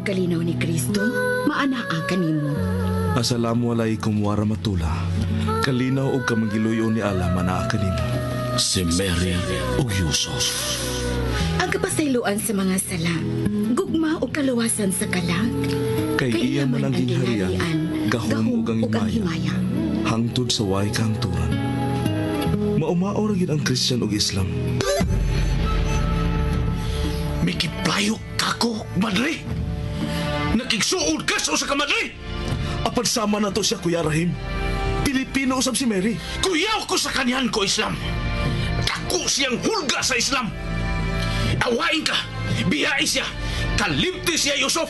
pagkalinaw ni Kristo, maanaa kanimo. Assalamualaikum warahmatullah. Kalinaw og kamangiluyo ni Allah manaa kanimo. Si Mary ug Yusuf. Ang kapasayloan sa mga sala, gugma o kaluwasan sa kalag. Kay iya man ang gingharian, gahom ug ang himaya, hangtod sa way kahangturan. Maumao ra gid ang Christian ug Islam. Mikiplayo kako, madre. Nakigsuod ka sa usa ka madre. Apan sama na to siya, Kuya Rahim. Pilipino usab si Mary. Kuyaw ko sa kanyan ko Islam. Dako siyang hulga sa Islam. Awain ka, biyai siya, kalimti siya Yusuf.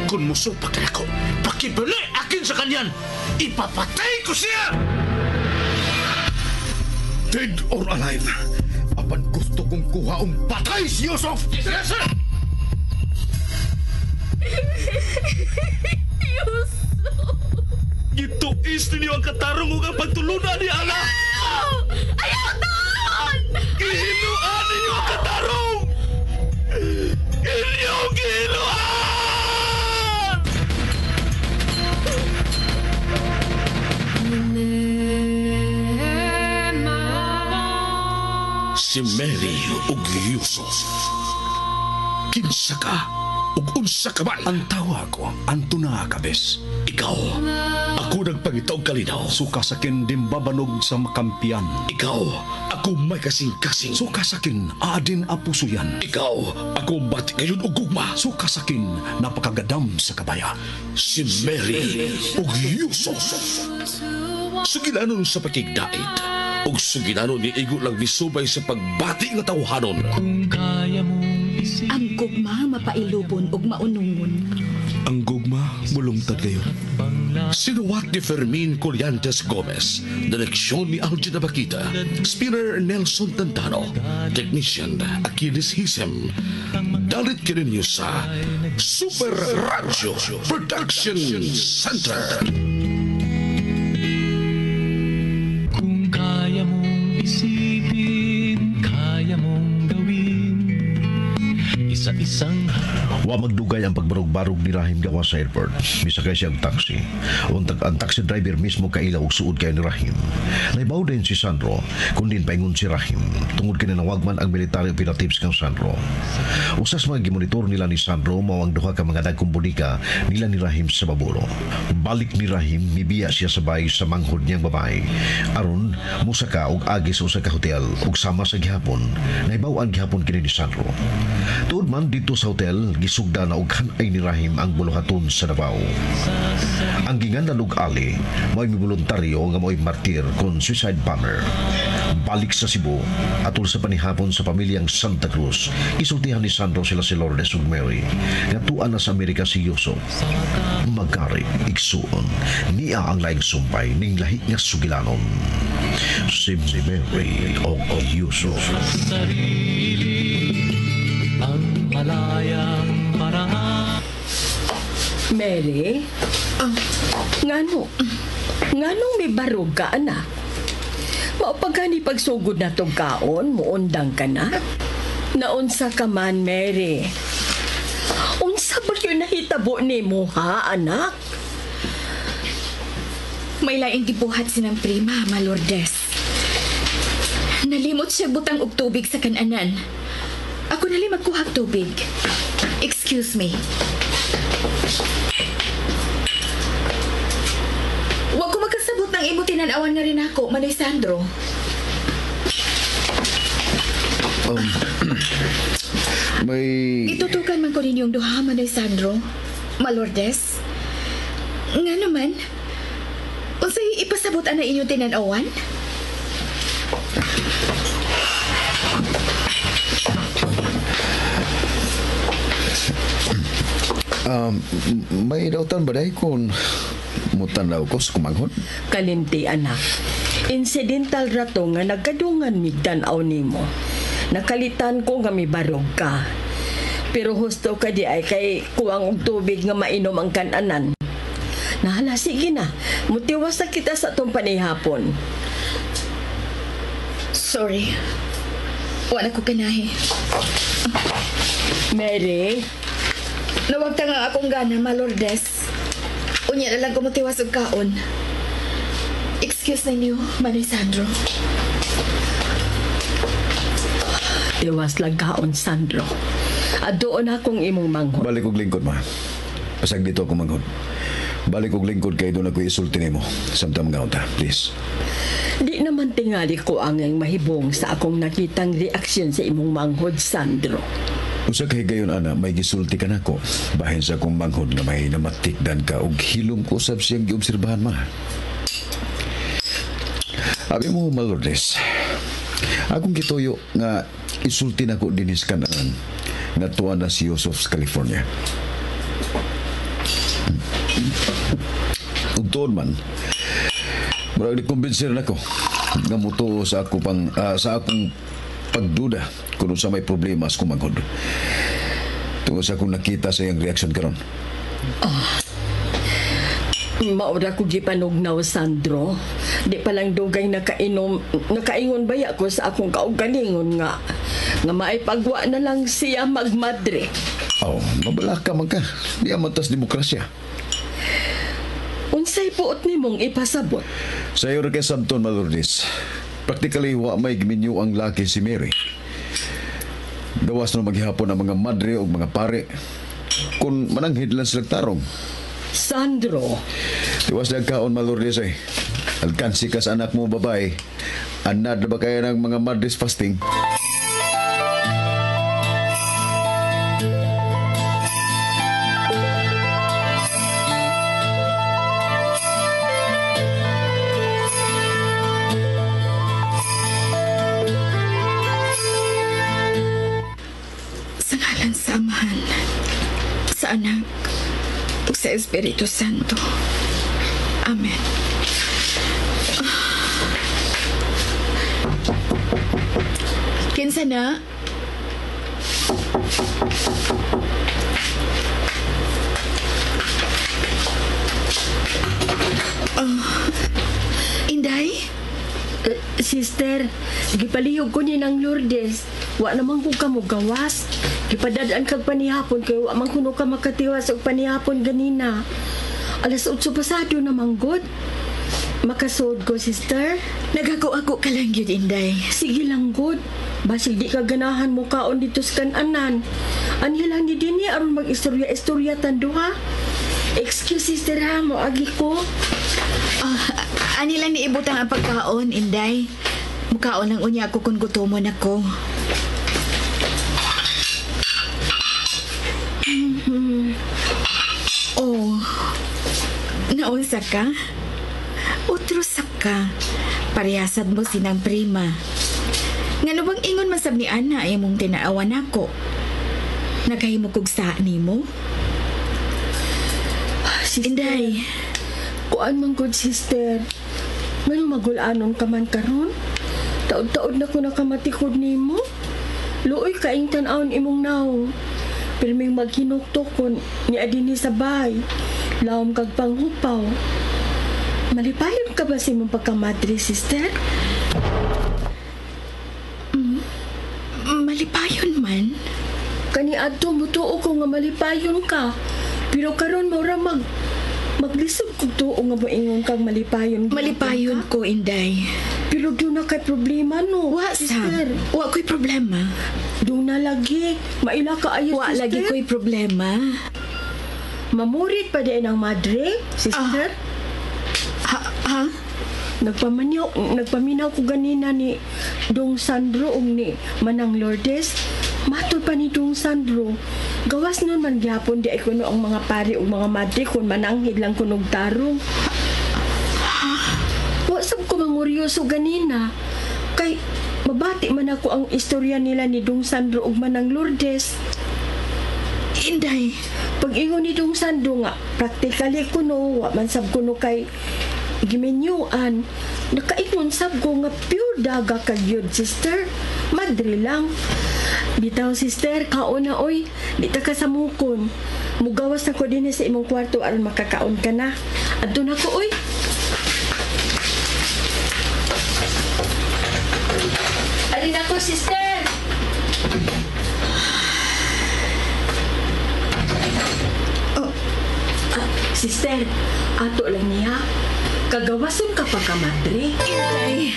Kung musupak ka ako, pakibali akin sa kanyan, ipapatay ko siya! Dead or alive, apan gusto kong kuhaong patay si Yusuf! Yes, sir! Yusuf! Gituis ninyo ang katarong ug ang pagtulunan ni Allah. Ayaw doon! Gihinuan ninyo ang katarong! Inyong gihinuan! Si Mary ug Yusuf. Kinsa ka ug unsa ka man? Ang tawa ko, Antuna Kabes. Ikaw, ako nagpangitaw kalinaw. Suka sakin dimbabanog sa makampian. Ikaw, ako may kasing-kasing. Suka sakin adin apuso yan. Ikaw, ako bati kayon og gugma. Suka sakin napakagadam sa kabaya. Si Mary ug Yusuf. Sugilanon sa pakigdait. Ug sugilanon ni igo lang misubay sa pagbati nga tawhanon. Ang gugma mapailubon ug maunungon. Ang gugma mulungtad kayo. Sinuwat ni Fermin Colliantes Gomez, direksyon ni Algina Bakita, spinner Nelson Tantano, technician Achilles Hisem. Dalit kininyo sa Super Radio Production Center. Kung kaya mong isipin, kaya mong gawin, isa-isang Wa magdugay ang pagbarog-barog ni Rahim gawa sa airport. Misakay siyang taxi. Untag ang taxi driver mismo kailaw og suod kay ni Rahim. Naibaw din si Sandro, kundin paingon si Rahim. Tungod kini nawagman ang military operatives kang Sandro. Usas mga gimonitor nila ni Sandro mao ang duha ka mga dagkong bunika nila ni Rahim sa Baburo. Balik ni Rahim, mibiya siya sa bahay sa manghod niyang babae. Aron musaka og agi sa usa ka hotel ug sama sa gihapon. Naibaw ang gihapon kini ni Sandro. Tuod man dito sa hotel, gisugda na og hanay ni Rahim ang buluhaton sa Davao. Ang ginganlan og Ali, may voluntaryo nga mo'y martir kon suicide bomber. Balik sa Cebu, atol sa panihapon sa pamilyang Santa Cruz, isultihan ni Sandro sila si Lourdes ug Mary. Natuan na sa Amerika si Yusuf. Magari, igsuon, niya ang laing sumpay ning lahi nga sugilanon. Si Mary o Yusuf. ang malayang paraan. Mary? Nganong may barog ka, anak? Maupagani pagsugod na tong kaon, muundang ka na? Naunsa ka man, Mary? Unsa ba yun nahitabo ni mo, ha, anak? May laing gibuhat sinang prima, Lourdes. Nalimot siya butang og tubig sa kananan. Ako nali magkuhag tubig. Excuse me. Wa ko magkasabot ng imo tinanawan nga rin ako, Manoy Sandro. May... Itutukan man ko ninyong duha, Manoy Sandro. Lourdes. Nga naman, unsay ipasabot na inyong tinanawan? May dautan ba dahi kung mutanaw ko sa kumanghon? Kalimti, anak. Incidental rato nga nagkadungan migdanaw nimo. Nakalitan ko nga may barog ka. Pero husto ka di ay kay kuwang og tubig nga mainom ang kananan. Nahala, sige na. Mutiwas na kita sa itong panihapon. Sorry. Wala ko kanahe. Mary, Nawagta nga akong gana, Malordes. Unya na lang kumutiwas og kaon. Excuse ninyo, Manoy Sandro. Tiwas lang kaon, Sandro. At doon akong imong manghod. Balik og lingkod, ma. Pasag dito ako manghod. Balik og lingkod kay doon ako isulti nimo. Samtang mga unta, please. Di naman tingali ko ang mahibong sa akong nakitang reaksyon sa imong manghod, Sandro. Usa kay gayon ana, may gisulti ka nako. Bahin sa akong manghod nga may namatikdan ka og hilom ko sab siyang giobserbahan, ma. Abi mo, Malordes. Akong gituyo nga isulti nako dinis kanaan nga tuwa na si Yusuf sa California. Ug tuon man, murag ni-convince na ko nga mutuo sa ako sa akong pagduda kung sa may problema sa kumanghod. Tungod sa akong nakita sa iyang reaksyon karon. Maura ko gipanugnaw, Sandro. Di pa lang dugay nakaingon baya ko sa akong kaugalingon nga maipagwa na lang siya magmadre. Mabalak ka man ka. Di amatas demokrasya. Unsay puot nimong ipasabot? Sa iyo kay Samton, Malordes. Practically, wa may giminyo ang laki si Mary. Gawas na maghihapon ang mga madre o mga pare. Kung mananghid lang silang tarong. Sandro. Tiwas na kaon, Malordes ay. Alkansi ka sa anak mo, babae. Anad na ba kaya ng mga madres fasting? Sa ngalan sa Amahan, sa Anak, ug sa Espiritu Santo. Amen. Kinsa na? Inday? Sister, gipalihog ko ni ng Lourdes. Wa naman ko ka mo gawas. Gipadadaan kag panihapon kay wa man kuno ka makatiwas og panihapon ganina. Alas 8 pasado na manggod. Makasod ko, sister. Nagago-ago ka lang yun, Inday. Sige lang, good. Basig di ka ganahan mo kaon dito sa kananan. Anya lang ni Dini aron mag-istorya-istorya tanduha. Excuse, sister ha, mo agi ko. Ani lang niibutang ang pagkaon, Inday. Mukaon lang unya ako kung gutomon ako. Oh, naunsa ka? Utrosak ka. Parehasad mo sinang prima. Ngano bang ingon masab ni Ana ay mong tinaawan ako? Nagahimo kog sa nimo? Sister, Inday, kuan man good, sister. Ngano magulanon ka man karon? Taod-taod na ko nakamatikod nimo. Luoy kaing tan-awon imong naong. Pirming maghinuktok ni adini sa bahay. Lawom kag panghupaw. Malipayon ka ba sa imong pagkamadre, sister? malipayon man. Kani adto mutuo ko nga malipayon ka. Pero karon maura maglisod ko tuo nga moingon kag malipayon. Malipayon ko, Inday. Pero doon na kay problema, no? Wa, Sam. Wa ko'y problema. Doon na lagi. Maila ka ayo, Wa sister. lagi ko'y problema. Mamurit pa din ang madre, sister. Ha? Nagpaminaw ko ganina ni Dong Sandro ug ni Manang Lourdes. Matod pa ni Dong Sandro. Gawas nun man gyapon di ay kuno ang mga pari ug mga madre kung mananghid lang kunog tarong. Wa sab ko manguryoso ganina. Kay mabati man ako ang istorya nila ni Dong Sandro ug Manang Lourdes. Inday, Pag-ingon ni Dong Sandro nga, practically kuno, wa man sab kuno kay gimenyuan. Nakaingon sab ko nga pure daga kagyod, sister. Madre lang. Bitaw, sister, kaon na, oy. Di ta ka samukon. Mugawas na ko din sa imong kwarto aron makakaon ka na. Adto na ko, oy. Alin ako, sister. Sister, ato lang niya. Kagawason ka pa ka, madre. Inday!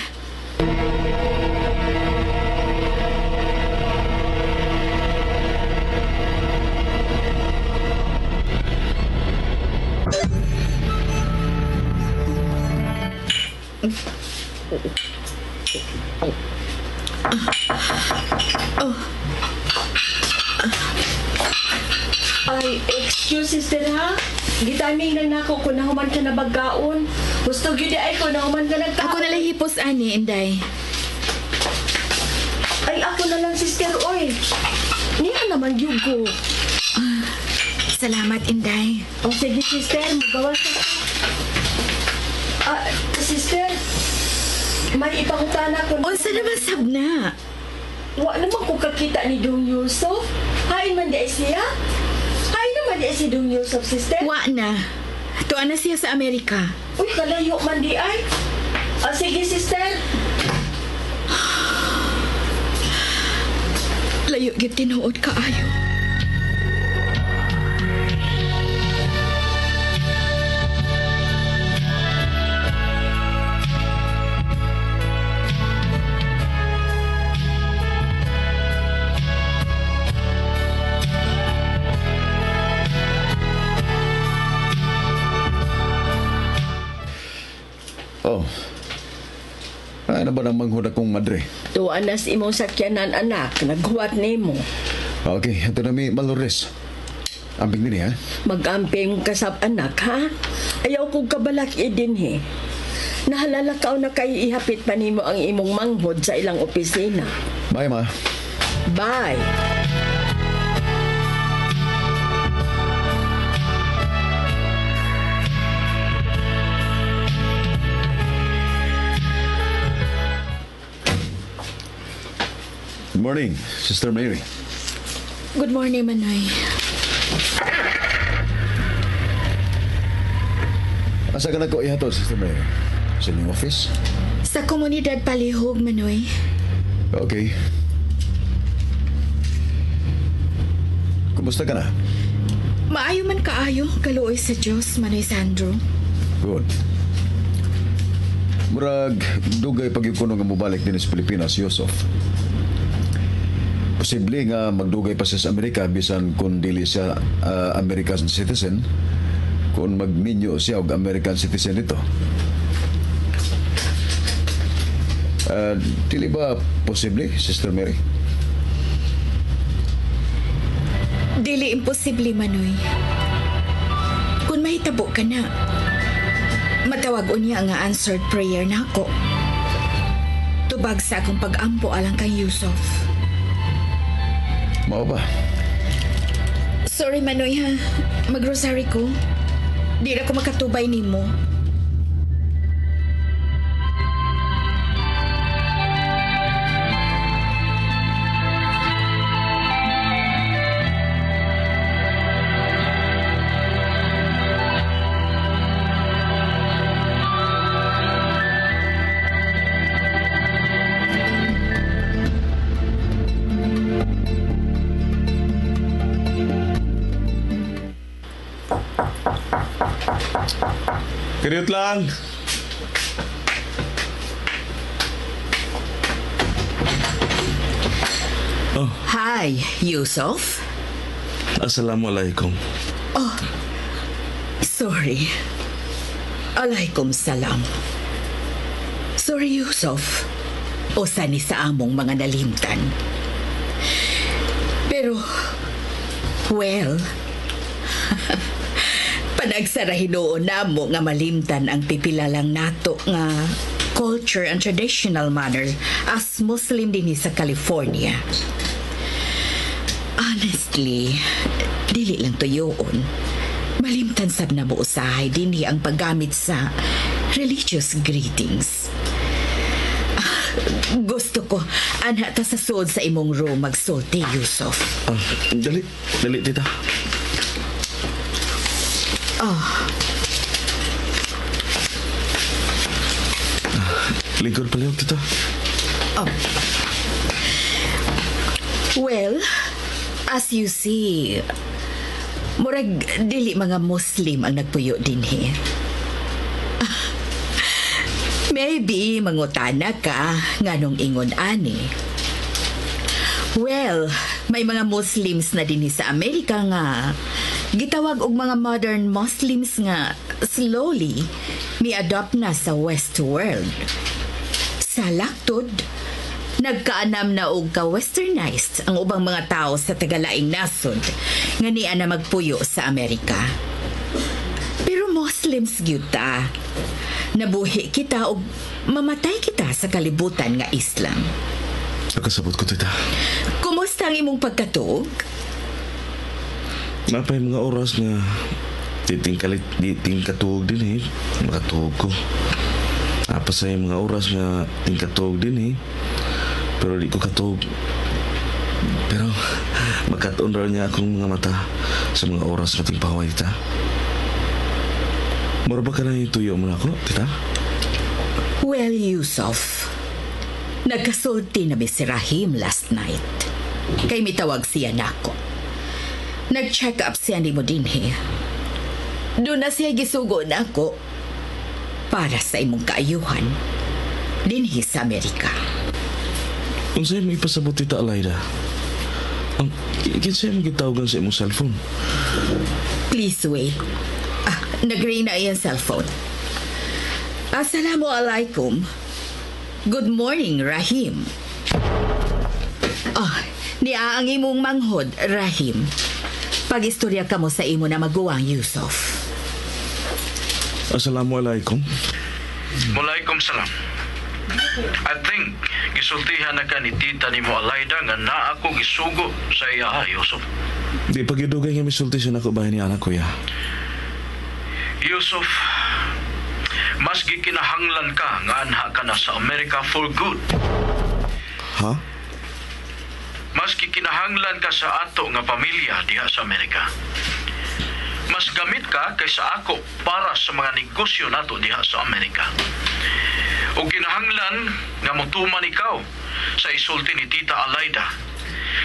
Ay, excuse, sister, ha? Gitaming lang nako kung nahuman ka na bagkaon. Gusto gyud ay kung nahuman ka nagkaon. Ako na lang hipos ani, Inday. Ay, ako na lang, sister, oy. Niya naman yugo. Salamat, Inday. O sige, sister, magawas ka. Sister, may ipangutana ko. Unsa naman sabna? Wa naman ko kakita ni Dong Yusuf. Hain man di siya? Hain naman di si Dong Yusuf, sister? Wa na. Tuan na siya sa Amerika. Uy, kalayo man di ay. Sige, sister. Layo gyud tinuod kaayo. Oh. Ay na ba nang manghud akong madre? Tuan na si imong sakyanan, anak. Naghuwat nimo. Okay, ito na mi Malores. Amping din ha? Mag-amping kasab, anak, ha? Ayaw kong kabalak din, he. Nahalala ka na kay ihapit pa nimo ang imong manghod sa ilang opisina. Bye, ma. Bye. Good morning, Sister Mary. Good morning, Manoy. Asa ka na ko ihatod, Sister Mary? Sa inyong office? Sa komunidad Palihog, Manoy. Okay. Kumusta ka na? Maayo man kaayo, kaluoy sa Diyos, Manoy Sandro. Good. Murag, dugay pag-ikuno nga mubalik din sa Pilipinas, Yusuf. Posible nga magdugay pa siya sa Amerika bisan kung dili siya American citizen, kung magminyo siya og American citizen ito. Dili ba posible, Sister Mary? Dili imposible, Manoy. Kung mahitabo ka na, matawag unya nga answered prayer na ako. Tubag sa akong pag-ampo alang kay Yusuf. Mao ba? Sorry, Manoy, ha. Mag-rosary ko. Di na ko makatubay nimo. Kiriot lang. Hi, Yusuf. Assalamualaikum. Sorry. Alaikum salam. Sorry, Yusuf. Usa ni sa among mga nalimtan. Pero, well, panagsara hinuon namo nga malimtan ang pipila lang nato nga culture and traditional manner as Muslim dinhi sa California. Honestly, dili lang tuyoon. Malimtan sab na mo usahay dinhi ang paggamit sa religious greetings. Gusto ko anha ta sa sud sa imong room magsulti, Yusuf. Dali, tita. Lingkod pala yung tita. Well, as you see, Murag dili mga Muslim ang nagpuyo dinhi. Maybe mangutana ka nganong ingon ani. Well, may mga Muslims na dinhi sa Amerika nga gitawag og mga modern Muslims nga slowly mi-adopt na sa West world. Sa laktod, nagkaanam na og ka-westernized ang ubang mga tao sa tagalaing nasod nga niya na magpuyo sa Amerika. Pero Muslims gyud ta. Nabuhi kita og mamatay kita sa kalibutan nga Islam. Nakasabot ko, tita. Kumusta ang imong pagkatuog? Napay mga oras nga tingkatuog din makatuog ko. Apa sa mga oras nga tingkatuog din pero di ko katuog. Pero magkataon raw niya akong mga mata sa mga oras na tingpahaway, tita. Mura ba ka na yung tuyo mo na ako, tita? Well, Yusuf, nagkasulti na si Rahim last night. Kay mitawag siya nako. Nag-check up siya ni mo dinhi. Doon na siya gisugo na ako para sa imong kaayuhan dinhi sa Amerika. Kung sa'yo mo ipasabot, tita Alayda, ang kinsa'yo mo gitawagan sa imong cellphone? Please wait. Nag-ring na iyang cellphone. Assalamualaikum. Good morning, Rahim. Niya ang imong manghod, Rahim. Pag-istorya ka mo sa imo na maguwang, Yusuf. Assalamualaikum. Walaikum salam. I think gisultihan na ka ni tita ni mo Alayda nga naa ako gisugo sa iya, Yusuf. Di pag-idugay nga misulti siya na ko bahay ni anak ko, ya. Yusuf, mas gikinahanglan ka nga anha ka na sa Amerika for good. Ha? Mas gikinahanglan ka sa ato nga pamilya diha sa Amerika. Mas gamit ka kaysa ako para sa mga negosyo nato diha sa Amerika. O kinahanglan nga motuman ikaw sa isulti ni Tita Alayda.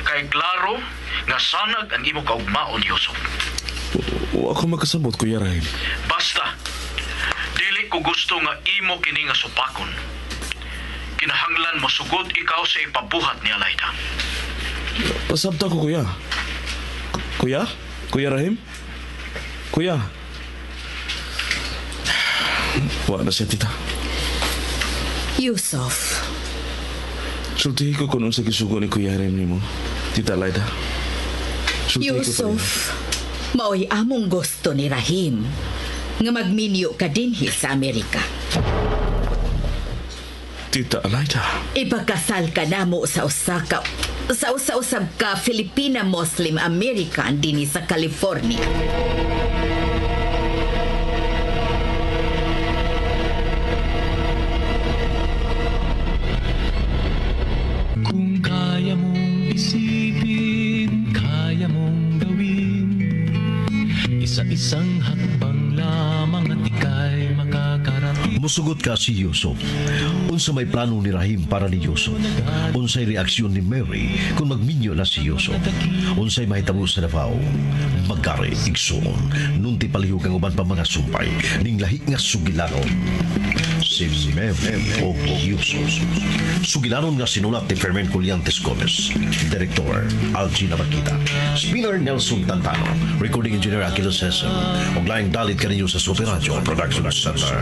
Kay klaro nga sanag ang imo kaugmaon, Yusuf. O ako magkasabot, Kuya Rahim. Basta, dili ko gusto nga imo kini nga supakon. Kinahanglan mo sugod ikaw sa ipabuhat ni Alayda. Pasabta ko, Kuya. Kuya? Kuya Rahim? Kuya? Wala na siya, tita. Yusuf. Sultihin ko kung sa gisugo ni Kuya Rahim ni mo, Tita Alayda. Yusuf, maoy among gusto ni Rahim nga magminyo ka dinhi sa Amerika. Tita Alayda. Ipagkasal ka namo sa usab ka Filipina Muslim American dinhi sa California. Kung kaya mong isipin, kaya mong gawin, isa-isang hakbang lamang at ika'y makakarating. Musugot ka si Yusuf. Unsa may plano ni Rahim para ni Yusuf? Unsay reaksyon ni Mary kung magminyo na si Yusuf? Unsay mahitabo sa Davao? Magkari, igsuon, nunti palihog ang uban pa mga sumpay, ning lahi nga sugilanon. Si Mary o Yusuf. Sugilanon nga sinulat ni Fermin Colliantes Gomez. Direktor, Algina Bakita. Spinner, Nelson Tantano. Recording Engineer, Aquilo Cesar. Og laing dalit kaninyo sa Super Radio Production Center.